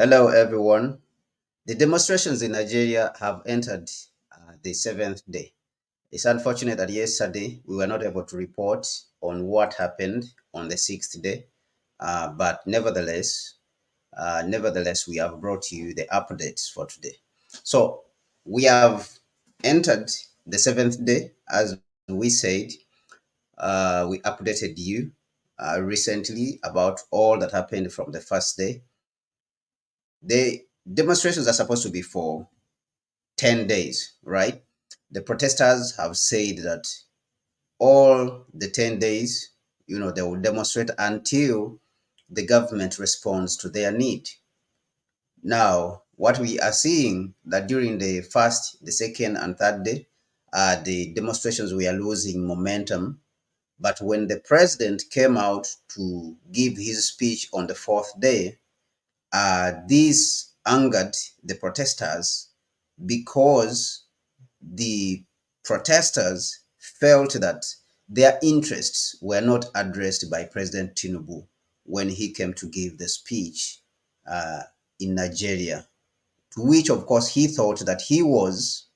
Hello, everyone. The demonstrations in Nigeria have entered the seventh day. It's unfortunate that yesterday we were not able to report on what happened on the sixth day, but nevertheless, we have brought you the updates for today. So we have entered the seventh day, as we said. We updated you recently about all that happened from the first day. The demonstrations are supposed to be for 10 days, right? The protesters have said that all the 10 days, they will demonstrate until the government responds to their need. Now, what we are seeing that during the first, the second, and third day, the demonstrations were losing momentum. But when the president came out to give his speech on the fourth day, this angered the protesters because the protesters felt that their interests were not addressed by President Tinubu when he came to give the speech uh, in Nigeria, to which, of course, he thought that he was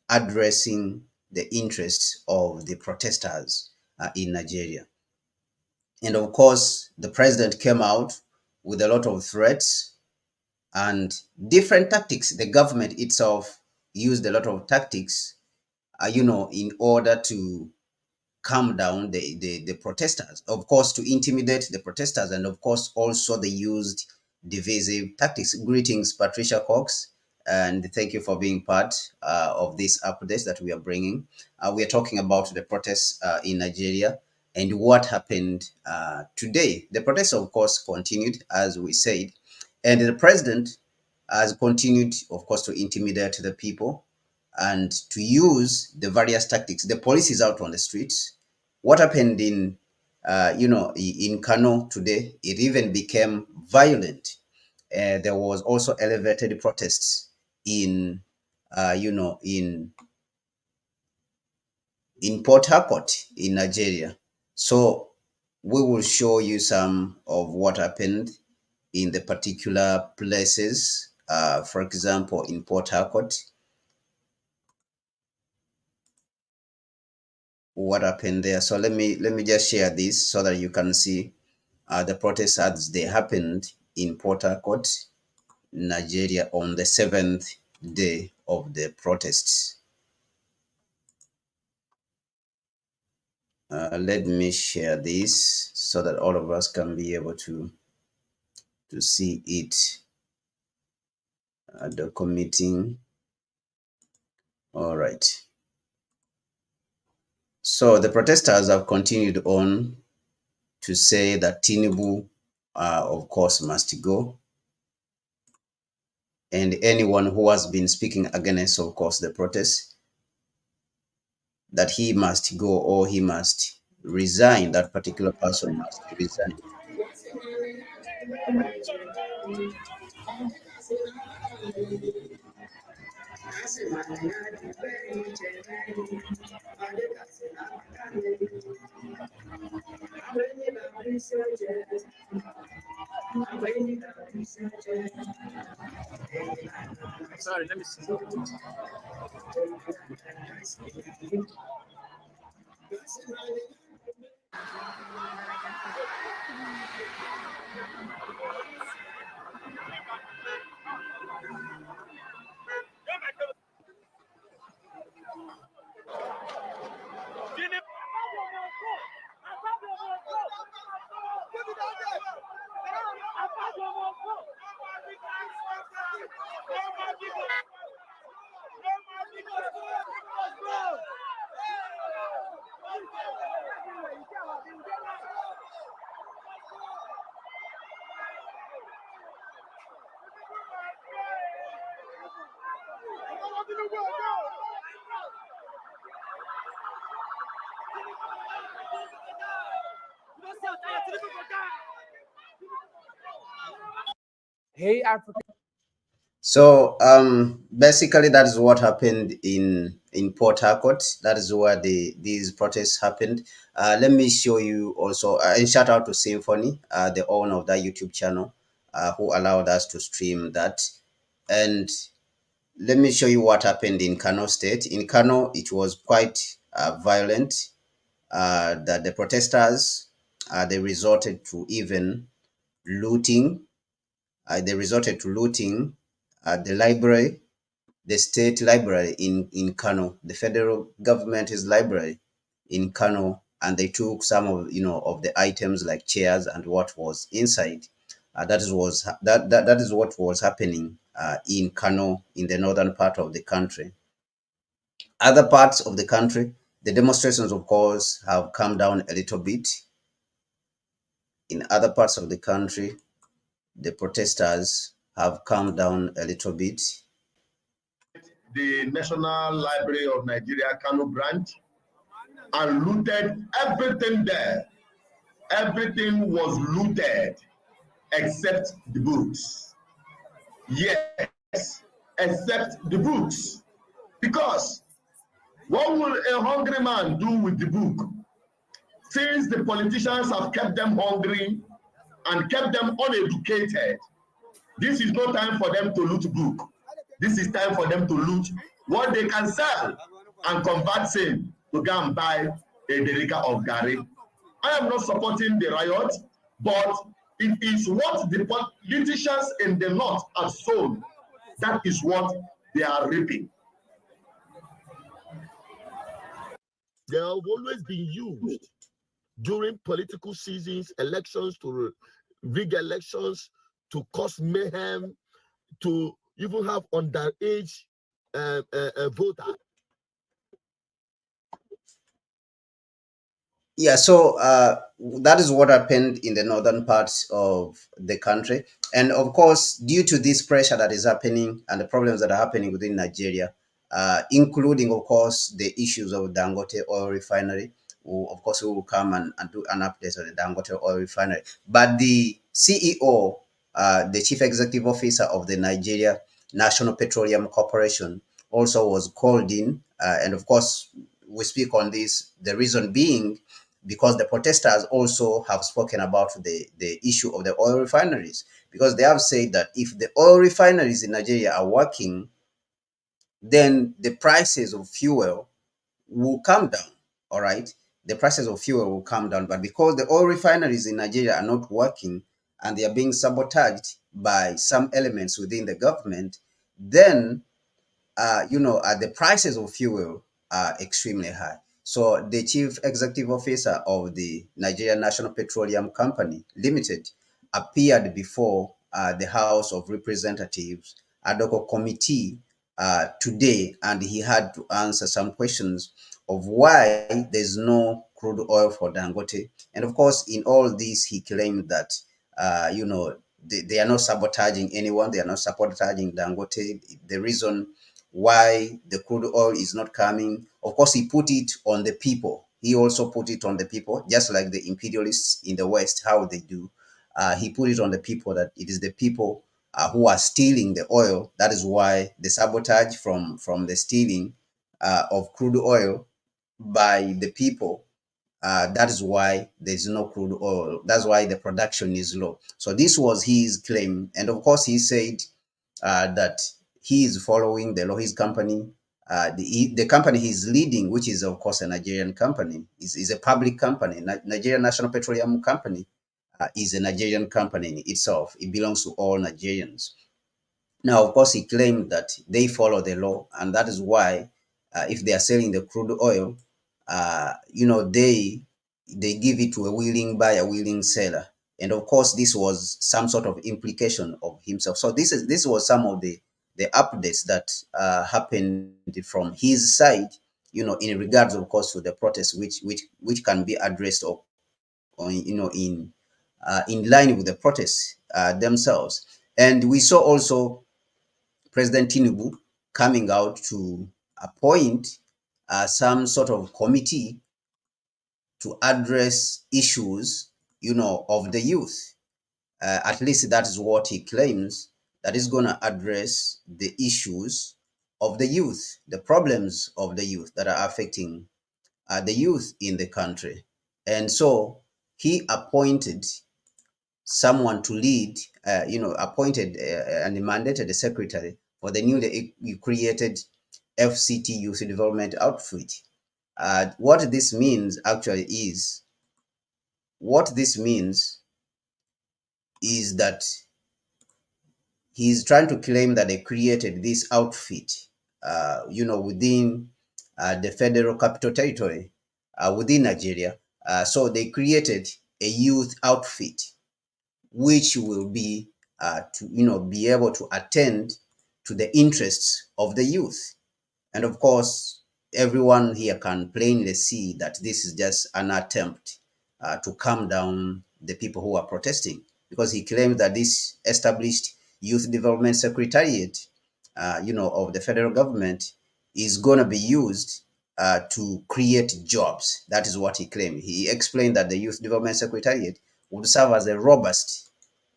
addressing the interests of the protesters in Nigeria. And of course, the president came out with a lot of threats and different tactics. The government itself used a lot of tactics, in order to calm down the protesters, of course, to intimidate the protesters. And of course, also they used divisive tactics. Greetings, Patricia Cox, and thank you for being part of this update that we are bringing. We are talking about the protests in Nigeria and what happened today. The protests, of course, continued, as we said, and the president has continued, of course, to intimidate the people and to use the various tactics. The police is out on the streets. What happened in Kano today? It even became violent. There was also elevated protests in, in Port Harcourt in Nigeria. So we will show you some of what happened in the particular places. For example, in Port Harcourt, what happened there. So let me just share this so that you can see the protests as they happened in Port Harcourt, Nigeria, on the seventh day of the protests. Let me share this so that all of us can be able to see it. The committing. All right. So the protesters have continued on to say that Tinubu, of course, must go. And anyone who has been speaking against, of course, the protests, that he must go or he must resign. That particular person must resign. Sorry, let me see. Hey, Africa. So basically, that is what happened in Port Harcourt. That is where these protests happened. Let me show you also, and shout out to Symphony, the owner of that YouTube channel. who allowed us to stream that. And let me show you what happened in Kano State. In Kano, it was quite violent. That the protesters they resorted to even looting. They resorted to looting the library, the state library in Kano, the federal government's library in Kano, and they took some of of the items like chairs and what was inside. That is what was happening in Kano in the northern part of the country. Other parts of the country, the demonstrations, of course, have come down a little bit. In other parts of the country, the protesters have calmed down a little bit. The National Library of Nigeria, Kano branch, and looted everything there. Everything was looted except the books. Yes, except the books. Because what will a hungry man do with the book? Since the politicians have kept them hungry and kept them uneducated, this is no time for them to loot book. This is time for them to loot what they can sell and convert same to go and buy a derica of Gary. I am not supporting the riot, but it is what the politicians in the north have sown. That is what they are reaping. They have always been used during political seasons, elections, to rig elections, to cause mayhem, to even have underage voter. Yeah, so that is what happened in the northern parts of the country. And of course, due to this pressure that is happening and the problems that are happening within Nigeria, including, of course, the issues of Dangote oil refinery, of course, we will come and do an update on the Dangote oil refinery. But the CEO, the chief executive officer of the Nigeria National Petroleum Corporation, also was called in. And of course, we speak on this, the reason being because the protesters also have spoken about the issue of the oil refineries, because they have said that if the oil refineries in Nigeria are working, then the prices of fuel will come down. All right, the prices of fuel will come down, but because the oil refineries in Nigeria are not working and they are being sabotaged by some elements within the government, then the prices of fuel are extremely high. So the chief executive officer of the Nigerian National Petroleum Company Limited appeared before the House of Representatives ad hoc committee today, and he had to answer some questions of why there's no crude oil for Dangote. And of course, in all this, he claimed that they are not sabotaging anyone. They are not sabotaging Dangote. The reason why the crude oil is not coming, of course, he put it on the people. He also put it on the people, just like the imperialists in the West, how they do. He put it on the people, that it is the people who are stealing the oil. That is why the sabotage from the stealing of crude oil by the people. That is why there's no crude oil. That's why the production is low. So this was his claim, and of course, he said that he is following the law. His company, the company he's leading, which is of course a Nigerian company, is a public company. Nigerian National Petroleum Company is a Nigerian company in itself. It belongs to all Nigerians. Now, of course, he claimed that they follow the law, and that is why, if they are selling the crude oil, they give it to a willing buyer, willing seller, and of course, this was some sort of implication of himself. So this was some of the updates that happened from his side, in regards, of course, to the protest, which can be addressed or in line with the protests themselves. And we saw also President Tinubu coming out to appoint some sort of committee to address issues, of the youth. At least that is what he claims, that is going to address the issues of the youth, the problems of the youth that are affecting the youth in the country. And so he appointed someone to lead, appointed and mandated a secretary for the newly created FCT Youth Development Outfit. What this means actually is, what this means is that he's trying to claim that they created this outfit, within the Federal Capital Territory, within Nigeria. So they created a youth outfit which will be be able to attend to the interests of the youth. And of course, everyone here can plainly see that this is just an attempt to calm down the people who are protesting, because he claims that this established youth development secretariat, of the federal government is going to be used to create jobs. That is what he claimed. He explained that the youth development secretariat would serve as a robust,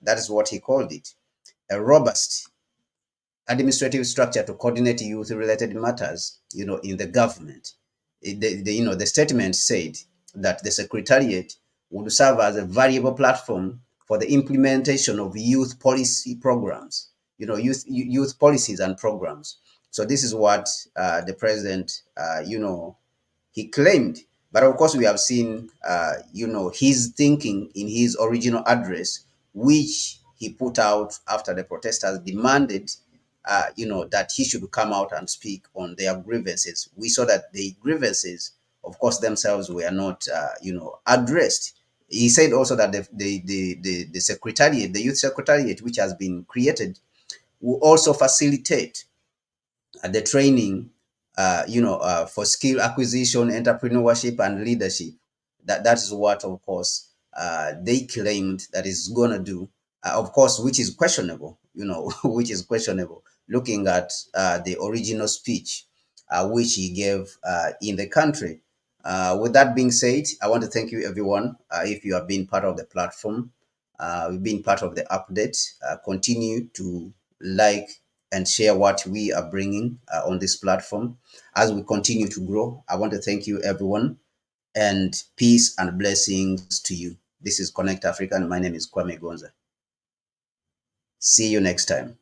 that is what he called it, a robust administrative structure to coordinate youth-related matters, in the government. The statement said that the secretariat would serve as a variable platform for the implementation of youth policy programs, youth policies and programs. So this is what the president, he claimed. But of course, we have seen, his thinking in his original address, which he put out after the protesters demanded, that he should come out and speak on their grievances. We saw that the grievances, of course, themselves were not, addressed. He said also that the secretariat, the youth secretariat, which has been created, will also facilitate the training, for skill acquisition, entrepreneurship, and leadership. That is what, of course, they claimed that is going to do. Of course, which is questionable, which is questionable, looking at the original speech which he gave in the country. With that being said, I want to thank you, everyone. If you have been part of the platform, we've been part of the update. Continue to like and share what we are bringing on this platform as we continue to grow. I want to thank you, everyone, and peace and blessings to you. This is Connect Africa, and my name is Kwame Gonza. See you next time.